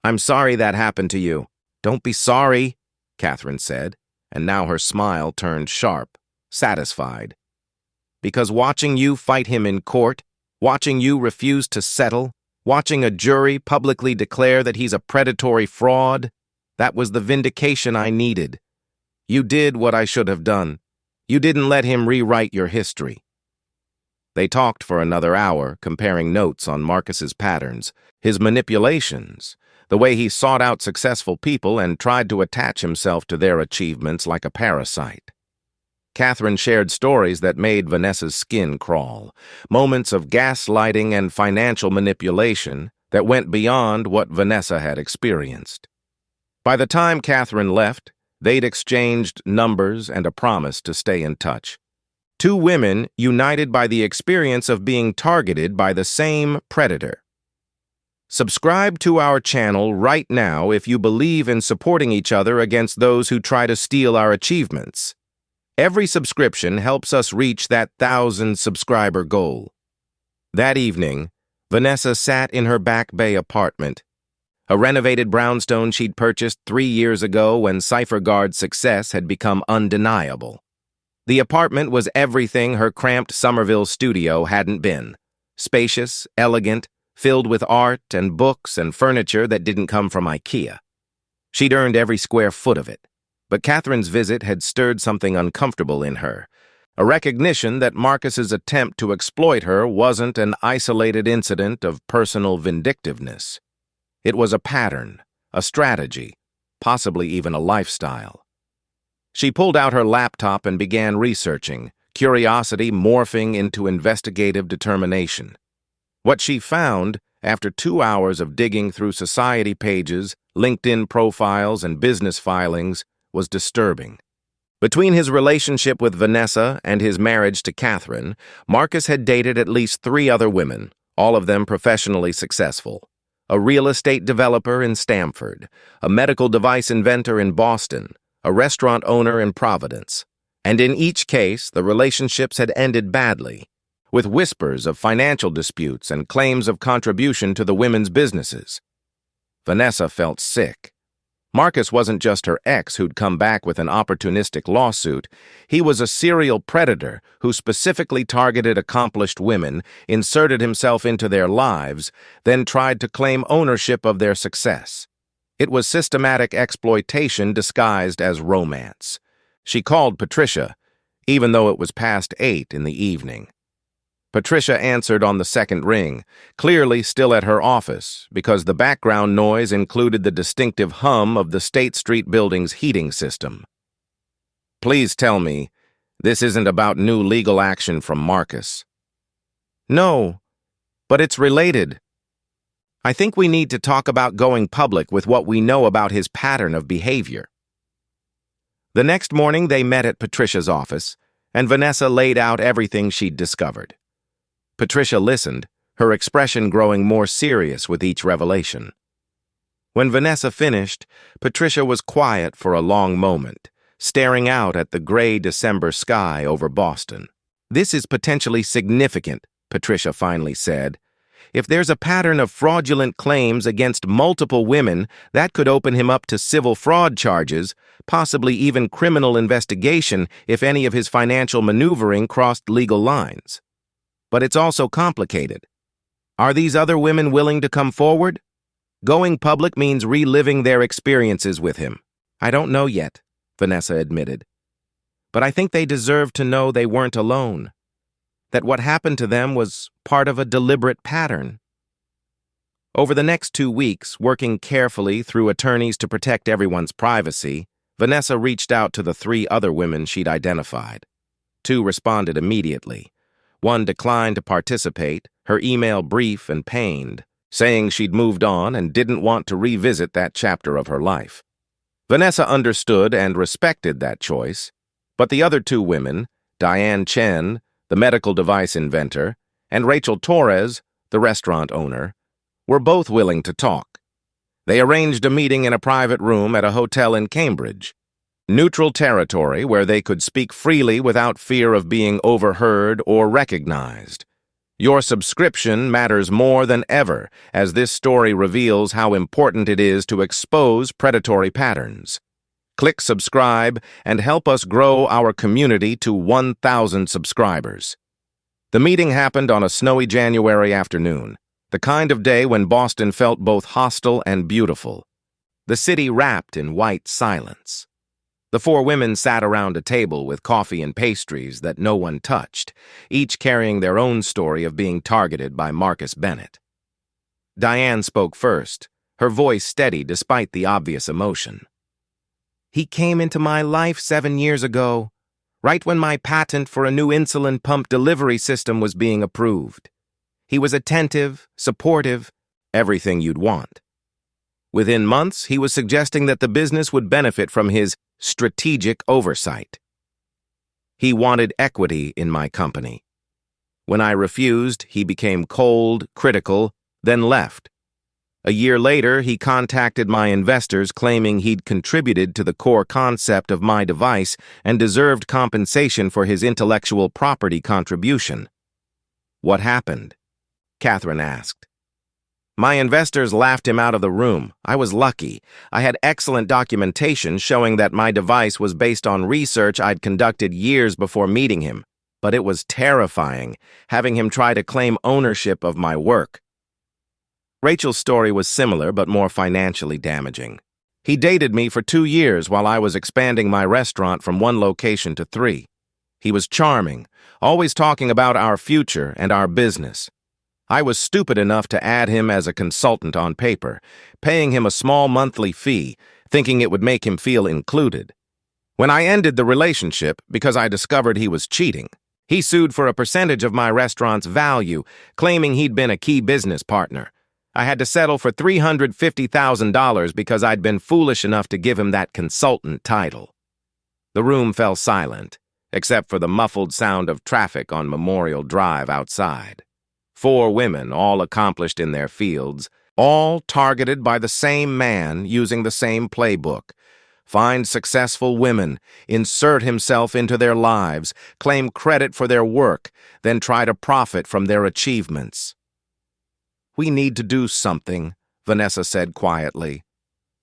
"I'm sorry that happened to you." "Don't be sorry," Catherine said, and now her smile turned sharp, satisfied. "Because watching you fight him in court, watching you refuse to settle, watching a jury publicly declare that he's a predatory fraud, that was the vindication I needed. You did what I should have done. You didn't let him rewrite your history." They talked for another hour, comparing notes on Marcus's patterns, his manipulations, the way he sought out successful people and tried to attach himself to their achievements like a parasite. Catherine shared stories that made Vanessa's skin crawl, moments of gaslighting and financial manipulation that went beyond what Vanessa had experienced. By the time Catherine left, they'd exchanged numbers and a promise to stay in touch. Two women united by the experience of being targeted by the same predator. Subscribe to our channel right now if you believe in supporting each other against those who try to steal our achievements. Every subscription helps us reach that 1,000 subscriber goal. That evening, Vanessa sat in her Back Bay apartment, A renovated brownstone she'd purchased 3 years ago when CipherGuard's success had become undeniable. The apartment was everything her cramped Somerville studio hadn't been. Spacious, elegant, filled with art and books and furniture that didn't come from IKEA. She'd earned every square foot of it. But Catherine's visit had stirred something uncomfortable in her, a recognition that Marcus's attempt to exploit her wasn't an isolated incident of personal vindictiveness. It was a pattern, a strategy, possibly even a lifestyle. She pulled out her laptop and began researching, curiosity morphing into investigative determination. What she found, after 2 hours of digging through society pages, LinkedIn profiles, and business filings, was disturbing. Between his relationship with Vanessa and his marriage to Catherine, Marcus had dated at least 3 other women, all of them professionally successful. A real estate developer in Stamford, a medical device inventor in Boston, a restaurant owner in Providence. And in each case, the relationships had ended badly, with whispers of financial disputes and claims of contribution to the women's businesses. Vanessa felt sick. Marcus wasn't just her ex who'd come back with an opportunistic lawsuit. He was a serial predator who specifically targeted accomplished women, inserted himself into their lives, then tried to claim ownership of their success. It was systematic exploitation disguised as romance. She called Patricia, even though it was past 8 in the evening. Patricia answered on the second ring, clearly still at her office, because the background noise included the distinctive hum of the State Street building's heating system. "Please tell me, this isn't about new legal action from Marcus." "No, but it's related. I think we need to talk about going public with what we know about his pattern of behavior." The next morning they met at Patricia's office, and Vanessa laid out everything she'd discovered. Patricia listened, her expression growing more serious with each revelation. When Vanessa finished, Patricia was quiet for a long moment, staring out at the gray December sky over Boston. "This is potentially significant," Patricia finally said. "If there's a pattern of fraudulent claims against multiple women, that could open him up to civil fraud charges, possibly even criminal investigation if any of his financial maneuvering crossed legal lines. But it's also complicated. Are these other women willing to come forward? Going public means reliving their experiences with him." "I don't know yet," Vanessa admitted. "But I think they deserve to know they weren't alone, that what happened to them was part of a deliberate pattern." Over the next 2 weeks, working carefully through attorneys to protect everyone's privacy, Vanessa reached out to the 3 other women she'd identified. 2 responded immediately. One declined to participate, her email brief and pained, saying she'd moved on and didn't want to revisit that chapter of her life. Vanessa understood and respected that choice, but the other 2 women, Diane Chen, the medical device inventor, and Rachel Torres, the restaurant owner, were both willing to talk. They arranged a meeting in a private room at a hotel in Cambridge, neutral territory where they could speak freely without fear of being overheard or recognized. Your subscription matters more than ever, as this story reveals how important it is to expose predatory patterns. Click subscribe and help us grow our community to 1,000 subscribers. The meeting happened on a snowy January afternoon, the kind of day when Boston felt both hostile and beautiful. The city wrapped in white silence. The 4 women sat around a table with coffee and pastries that no one touched, each carrying their own story of being targeted by Marcus Bennett. Diane spoke first, her voice steady despite the obvious emotion. "He came into my life 7 years ago, right when my patent for a new insulin pump delivery system was being approved. He was attentive, supportive, everything you'd want. Within months, he was suggesting that the business would benefit from his strategic oversight. He wanted equity in my company. When I refused, he became cold, critical, then left. A year later, he contacted my investors claiming he'd contributed to the core concept of my device and deserved compensation for his intellectual property contribution." "What happened?" Catherine asked. My investors laughed him out of the room. I was lucky. I had excellent documentation showing that my device was based on research I'd conducted years before meeting him. But it was terrifying, having him try to claim ownership of my work. Rachel's story was similar but more financially damaging. He dated me for 2 years while I was expanding my restaurant from 1 location to 3. He was charming, always talking about our future and our business. I was stupid enough to add him as a consultant on paper, paying him a small monthly fee, thinking it would make him feel included. When I ended the relationship because I discovered he was cheating, he sued for a percentage of my restaurant's value, claiming he'd been a key business partner. I had to settle for $350,000 because I'd been foolish enough to give him that consultant title. The room fell silent, except for the muffled sound of traffic on Memorial Drive outside. 4 women, all accomplished in their fields, all targeted by the same man using the same playbook. Find successful women, insert himself into their lives, claim credit for their work, then try to profit from their achievements. "We need to do something," Vanessa said quietly.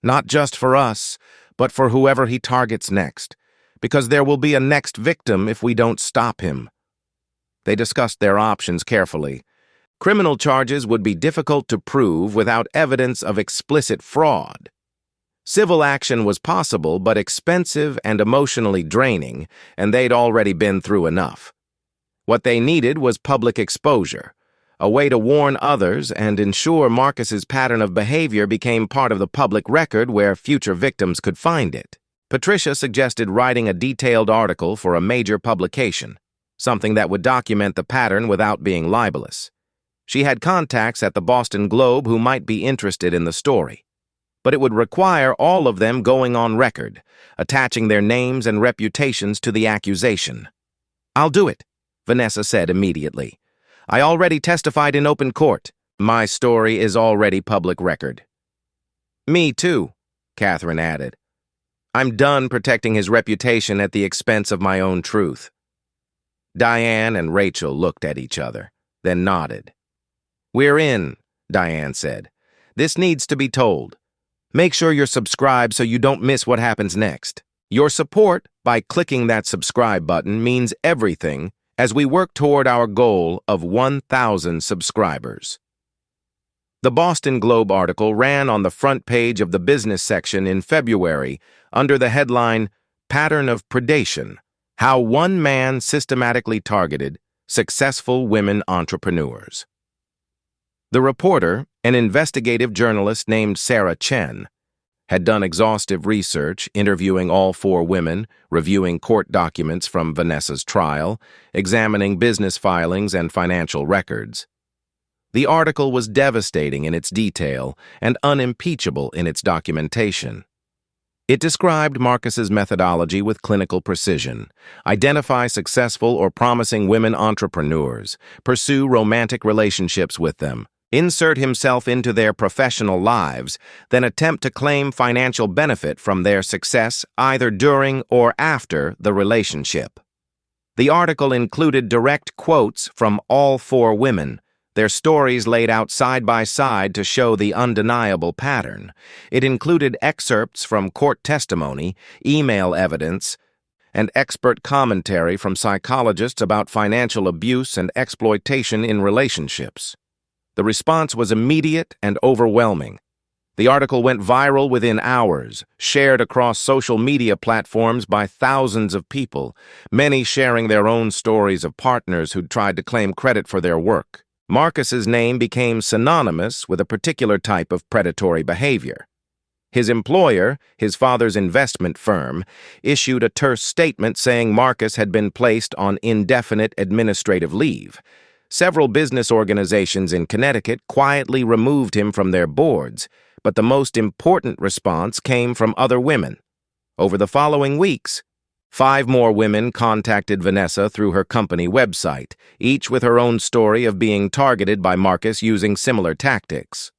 "Not just for us, but for whoever he targets next, because there will be a next victim if we don't stop him." They discussed their options carefully. Criminal charges would be difficult to prove without evidence of explicit fraud. Civil action was possible but expensive and emotionally draining, and they'd already been through enough. What they needed was public exposure, a way to warn others and ensure Marcus's pattern of behavior became part of the public record where future victims could find it. Patricia suggested writing a detailed article for a major publication, something that would document the pattern without being libelous. She had contacts at the Boston Globe who might be interested in the story, but it would require all of them going on record, attaching their names and reputations to the accusation. "I'll do it," Vanessa said immediately. "I already testified in open court. My story is already public record." "Me too," Catherine added. "I'm done protecting his reputation at the expense of my own truth." Diane and Rachel looked at each other, then nodded. "We're in," Diane said. "This needs to be told. Make sure you're subscribed so you don't miss what happens next. Your support by clicking that subscribe button means everything as we work toward our goal of 1,000 subscribers." The Boston Globe article ran on the front page of the business section in February under the headline, "Pattern of Predation: How One Man Systematically Targeted Successful Women Entrepreneurs." The reporter, an investigative journalist named Sarah Chen, had done exhaustive research, interviewing all 4 women, reviewing court documents from Vanessa's trial, examining business filings and financial records. The article was devastating in its detail and unimpeachable in its documentation. It described Marcus's methodology with clinical precision: identify successful or promising women entrepreneurs, pursue romantic relationships with them, insert himself into their professional lives, then attempt to claim financial benefit from their success either during or after the relationship. The article included direct quotes from all 4 women, their stories laid out side by side to show the undeniable pattern. It included excerpts from court testimony, email evidence, and expert commentary from psychologists about financial abuse and exploitation in relationships. The response was immediate and overwhelming. The article went viral within hours, shared across social media platforms by thousands of people, many sharing their own stories of partners who'd tried to claim credit for their work. Marcus's name became synonymous with a particular type of predatory behavior. His employer, his father's investment firm, issued a terse statement saying Marcus had been placed on indefinite administrative leave. Several business organizations in Connecticut quietly removed him from their boards, but the most important response came from other women. Over the following weeks, 5 more women contacted Vanessa through her company website, each with her own story of being targeted by Marcus using similar tactics.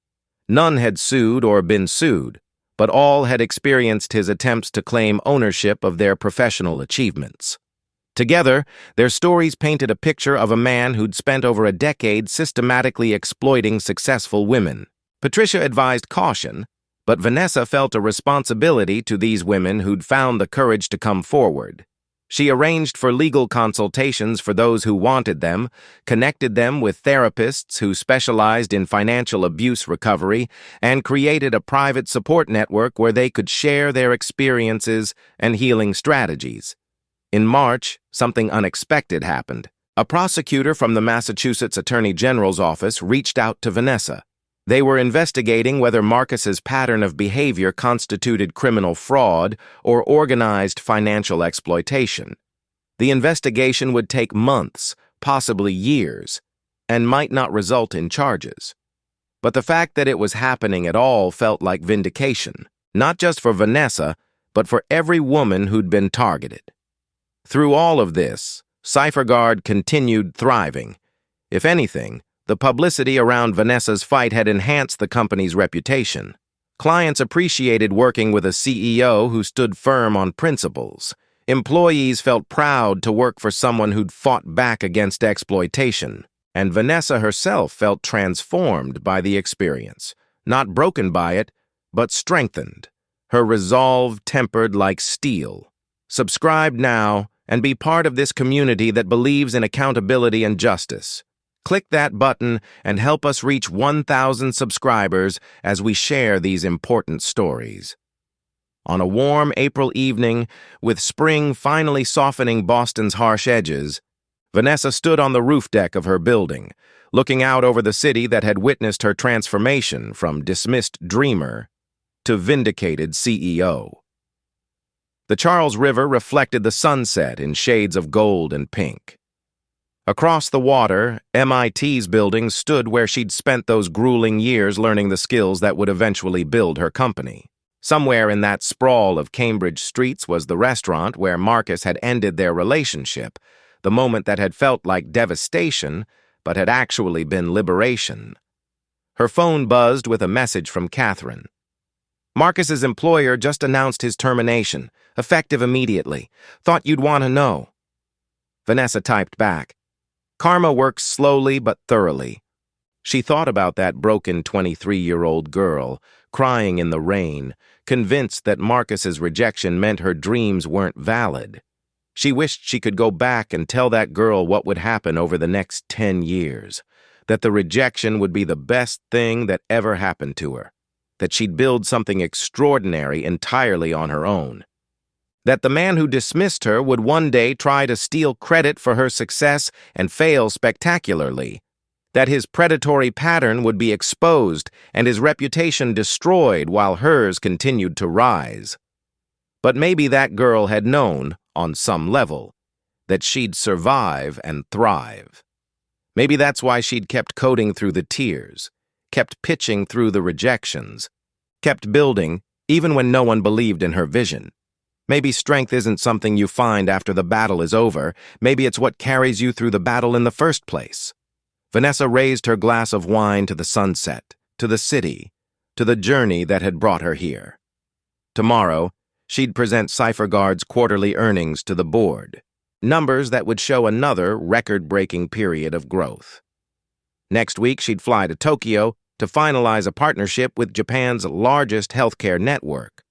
None had sued or been sued, but all had experienced his attempts to claim ownership of their professional achievements. Together, their stories painted a picture of a man who'd spent over a decade systematically exploiting successful women. Patricia advised caution, but Vanessa felt a responsibility to these women who'd found the courage to come forward. She arranged for legal consultations for those who wanted them, connected them with therapists who specialized in financial abuse recovery, and created a private support network where they could share their experiences and healing strategies. In March, something unexpected happened. A prosecutor from the Massachusetts Attorney General's office reached out to Vanessa. They were investigating whether Marcus's pattern of behavior constituted criminal fraud or organized financial exploitation. The investigation would take months, possibly years, and might not result in charges. But the fact that it was happening at all felt like vindication, not just for Vanessa, but for every woman who'd been targeted. Through all of this, CipherGuard continued thriving. If anything, the publicity around Vanessa's fight had enhanced the company's reputation. Clients appreciated working with a CEO who stood firm on principles. Employees felt proud to work for someone who'd fought back against exploitation. And Vanessa herself felt transformed by the experience, not broken by it, but strengthened, her resolve tempered like steel. Subscribe now and be part of this community that believes in accountability and justice. Click that button and help us reach 1,000 subscribers as we share these important stories. On a warm April evening, with spring finally softening Boston's harsh edges, Vanessa stood on the roof deck of her building, looking out over the city that had witnessed her transformation from dismissed dreamer to vindicated CEO. The Charles River reflected the sunset in shades of gold and pink. Across the water, MIT's building stood where she'd spent those grueling years learning the skills that would eventually build her company. Somewhere in that sprawl of Cambridge streets was the restaurant where Marcus had ended their relationship, the moment that had felt like devastation, but had actually been liberation. Her phone buzzed with a message from Catherine. Marcus's employer just announced his termination, effective immediately. Thought you'd want to know. Vanessa typed back. Karma works slowly but thoroughly. She thought about that broken 23-year-old girl, crying in the rain, convinced that Marcus's rejection meant her dreams weren't valid. She wished she could go back and tell that girl what would happen over the next 10 years, that the rejection would be the best thing that ever happened to her, that she'd build something extraordinary entirely on her own, that the man who dismissed her would one day try to steal credit for her success and fail spectacularly, that his predatory pattern would be exposed and his reputation destroyed while hers continued to rise. But maybe that girl had known, on some level, that she'd survive and thrive. Maybe that's why she'd kept coding through the tears, kept pitching through the rejections, kept building even when no one believed in her vision. Maybe strength isn't something you find after the battle is over. Maybe it's what carries you through the battle in the first place. Vanessa raised her glass of wine to the sunset, to the city, to the journey that had brought her here. Tomorrow, she'd present CipherGuard's quarterly earnings to the board, numbers that would show another record-breaking period of growth. Next week, she'd fly to Tokyo to finalize a partnership with Japan's largest healthcare network.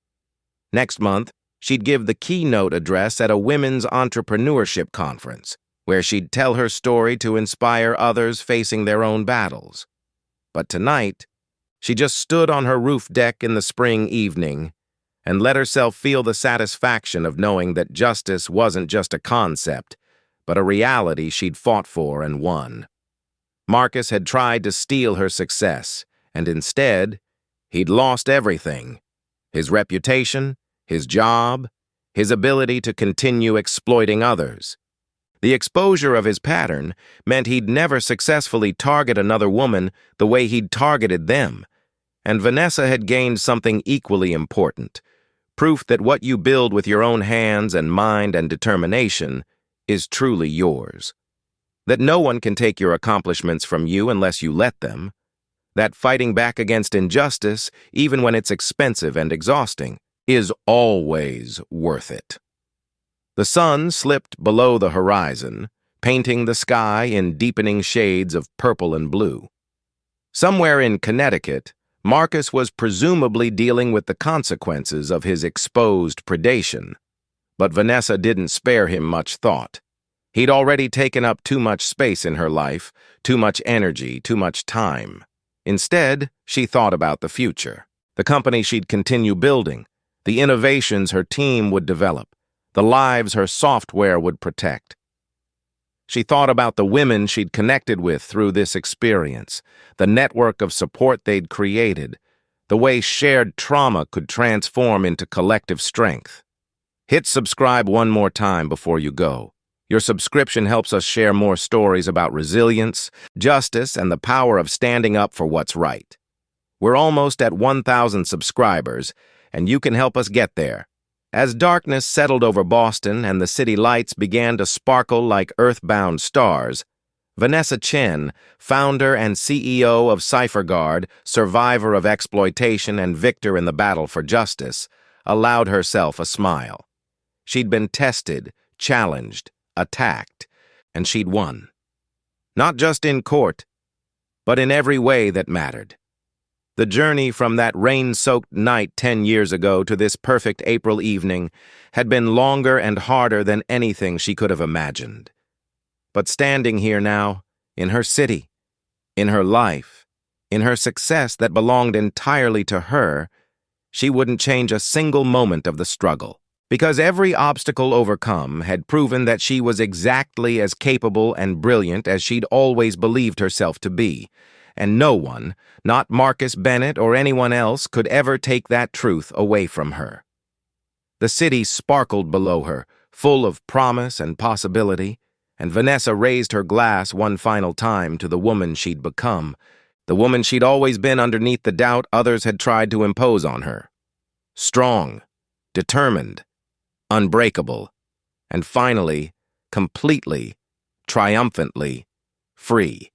Next month, she'd give the keynote address at a women's entrepreneurship conference, where she'd tell her story to inspire others facing their own battles. But tonight, she just stood on her roof deck in the spring evening and let herself feel the satisfaction of knowing that justice wasn't just a concept, but a reality she'd fought for and won. Marcus had tried to steal her success, and instead, he'd lost everything: his reputation, his job, his ability to continue exploiting others. The exposure of his pattern meant he'd never successfully target another woman the way he'd targeted them, and Vanessa had gained something equally important: proof that what you build with your own hands and mind and determination is truly yours. That no one can take your accomplishments from you unless you let them. That fighting back against injustice, even when it's expensive and exhausting, is always worth it. The sun slipped below the horizon, painting the sky in deepening shades of purple and blue. Somewhere in Connecticut, Marcus was presumably dealing with the consequences of his exposed predation, but Vanessa didn't spare him much thought. He'd already taken up too much space in her life, too much energy, too much time. Instead, she thought about the future, the company she'd continue building, the innovations her team would develop, the lives her software would protect. She thought about the women she'd connected with through this experience, the network of support they'd created, the way shared trauma could transform into collective strength. Hit subscribe one more time before you go. Your subscription helps us share more stories about resilience, justice, and the power of standing up for what's right. We're almost at 1,000 subscribers, and you can help us get there. As darkness settled over Boston and the city lights began to sparkle like earthbound stars, Vanessa Chen, founder and CEO of CipherGuard, survivor of exploitation and victor in the battle for justice, allowed herself a smile. She'd been tested, challenged, attacked, and she'd won. Not just in court, but in every way that mattered. The journey from that rain-soaked night 10 years ago to this perfect April evening had been longer and harder than anything she could have imagined. But standing here now, in her city, in her life, in her success that belonged entirely to her, she wouldn't change a single moment of the struggle. Because every obstacle overcome had proven that she was exactly as capable and brilliant as she'd always believed herself to be, and no one, not Marcus Bennett or anyone else, could ever take that truth away from her. The city sparkled below her, full of promise and possibility, and Vanessa raised her glass one final time to the woman she'd become, the woman she'd always been underneath the doubt others had tried to impose on her. Strong, determined, unbreakable, and finally, completely, triumphantly free.